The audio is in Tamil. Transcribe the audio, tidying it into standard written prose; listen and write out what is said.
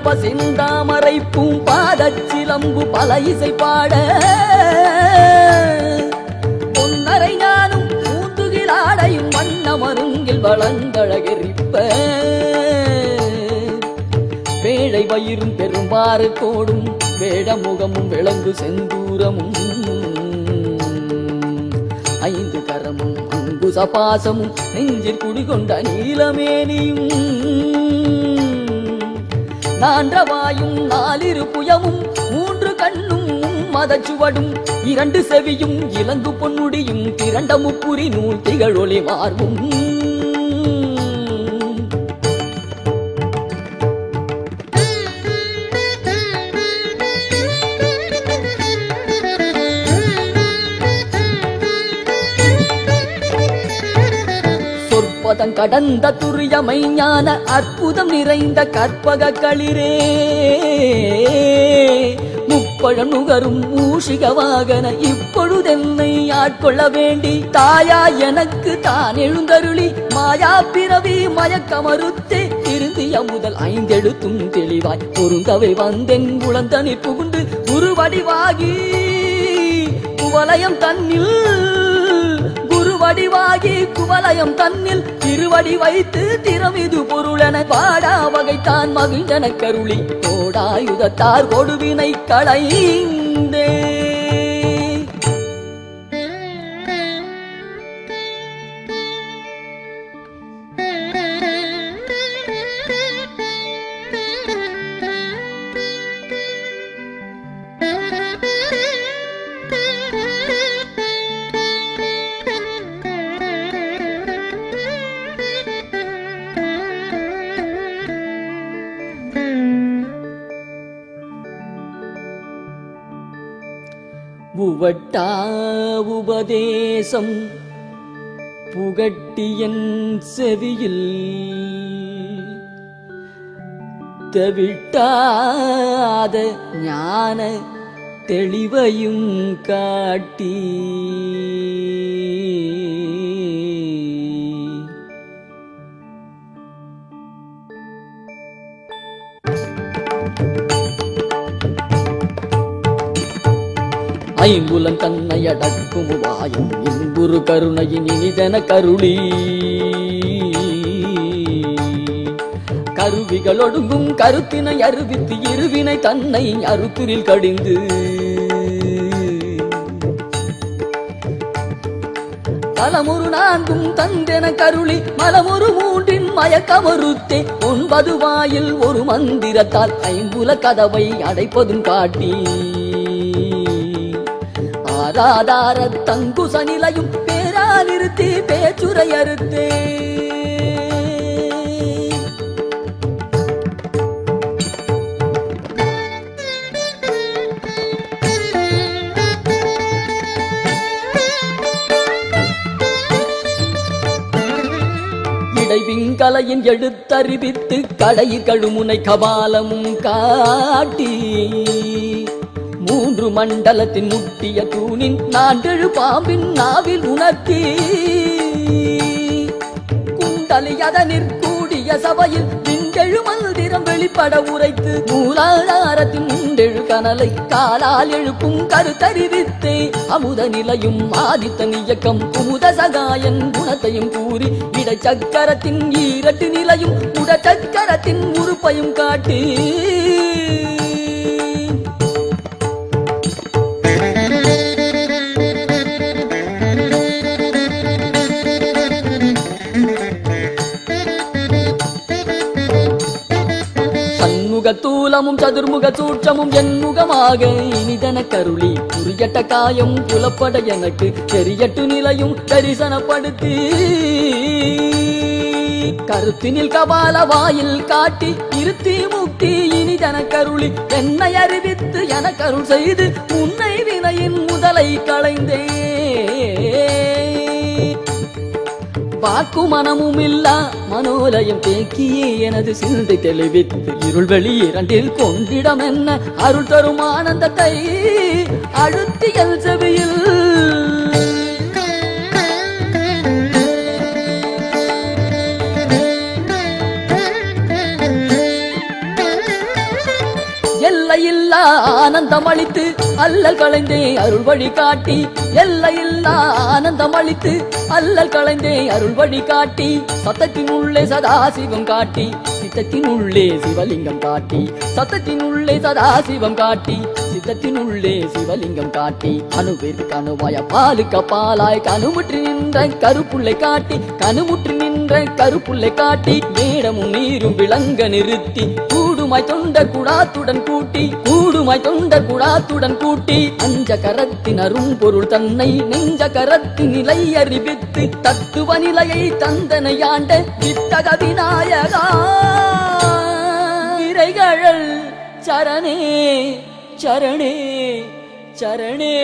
மண்டப செந்தாமரை பூம்பாதச்சிலம்பு பல இசை பாட பொன்னரை ஞானும் பூந்துகிலாடையும் வண்ண மருங்கில் வளங்கழகெரிப்ப வேழை வயிறும் பெரும்பாறு கோடும் வேடமுகமும் விளங்கு செந்தூரமும் ஐந்து கரமும் அங்குசபாசமும் நெஞ்சில் குடிகொண்ட நீலமேனியும் நான்றவாயும் நாலிரு புயமும் மூன்று கண்ணும் மதச்சுவடும் இரண்டு செவியும் இலங்கு பொன்னுடியும் திரண்ட முப்புரி நூல் திகழொளி மார்பும் கடந்த துரியமை ஞான அற்புதம் நிறைந்த கற்பக களிரே முப்பழம் நுகரும் மூஷிக வாகன இப்பொழுதென்னை ஆட்கொள்ள வேண்டி தாயா எனக்கு தான் எழுந்தருளி மாயா பிறவி மயக்கமறுத்தே திருந்திய முதல் ஐந்தெழுத்தும் தெளிவாய் பொருந்தவை வந்தென் குளந்தனி புகுந்து குருவடிவாகி குவலயம் தன்னில் வடிவாகி குவலயம் தன்னில் திருவடி வைத்து திறமிது பொருளென பாடா வகைத்தான் மகிழ்ந்தன கருளி கோடாயுதத்தார் கொடுவினை களைந்தே உவட்டா உபதேசம் புகட்டியன் செவியில் தவிட்டாத ஞான தெளிவையும் காட்டி ஐம்புலன் தன்னை அடக்கும் வாயும் இன்புறு கருணையின் இனிதன கருளி கருவிகள் ஒடுங்கும் கருத்தினை அருவித்து இருவினை தன்னை அறுத்துரில் கடிந்து தலமுறு நான்கும் தந்தென கருளி மலமுறு மூன்றின் மயக்கமறுத்தே 9 வாயில் ஒரு மந்திரத்தால் ஐம்புல கதவை அடைப்பதும் காட்டி ஆதார தங்குச நிலையும் பேரா நிறுத்தி பேச்சுரை அறுத்தே இடைவிங்கலையின் எழுத்தறிவித்து கடையில் கழுமுனை கபாலமும் காட்டி 3 மண்டலத்தின் முட்டிய தூணின் 4 பாம்பின் நாவில் உணர்த்தி குண்டலியதனிற் கூடிய சபையில் விண்டெழு மந்திரம் வெளிப்பட உரைத்து மூலாதாரத்தின் முண்டெழு கனலை காலால் எழுப்பும் கருத்தறிவித்தே அமுத நிலையும் ஆதித்தன் இயக்கம் குமுத சகாயன் குணத்தையும் கூறி இடச்சக்கரத்தின் 2 நிலையும் உடச்சக்கரத்தின் உறுப்பையும் காட்டி தூலமும் சதுர்முக சூட்சமும் என்முகமாக இனிதன கருளி புரியட்ட காயம் புலப்பட எனக்கு தெரியட்டு நிலையும் தரிசனப்படுத்தி கருத்தினில் கபால வாயில் காட்டி இருத்தி முக்தி இனிதன கருளி என்னை அறிவித்து என கருள் செய்து உன்னை வினையின் முதலை களைந்தே வாக்கு மனமும் இல்லா மனோலயம் தேக்கியே எனது சிந்தை தெளிவித்து இருள் வெளி 2 கொண்டிடம் என்ன அருள் தரும் ஆனந்தத்தை அழுத்தியல் செவியில் ஆனந்தம் அளித்து அல்லல் களைந்தே அருள் வழி காட்டி எல்லையில்லா ஆனந்தம் அளித்து அல்லல் களைந்தே அருள் வழி காட்டி சத்தத்தின் உள்ளே சதாசிவம் காட்டி சித்தத்தின் உள்ளே சிவலிங்கம் காட்டி சத்தத்தின் உள்ளே சதாசிவம் காட்டி சித்தத்தின் உள்ளே சிவலிங்கம் காட்டி அணுவிற்கு அணுவாய பாலுக்கு பாலாய் கணுமுற்றி நின்ற கருப்புள்ளை காட்டி கணுமுற்றி நின்ற கருப்புள்ளை காட்டி மேடமும் நீரும் விளங்க நிறுத்தி கூடுமாய் தொண்ட குடாத்துடன் கூட்டி கூடுமாய் தொண்ட குடாத்துடன் கூட்டி அஞ்ச கரத்தின் அரும் பொருள் தன்னை நெஞ்ச கரத்தின் நிலை அறிவித்து தத்துவ நிலையை தந்தனையாண்ட வித்தக விநாயகா விரைகழல் சரணே சரணே சரணே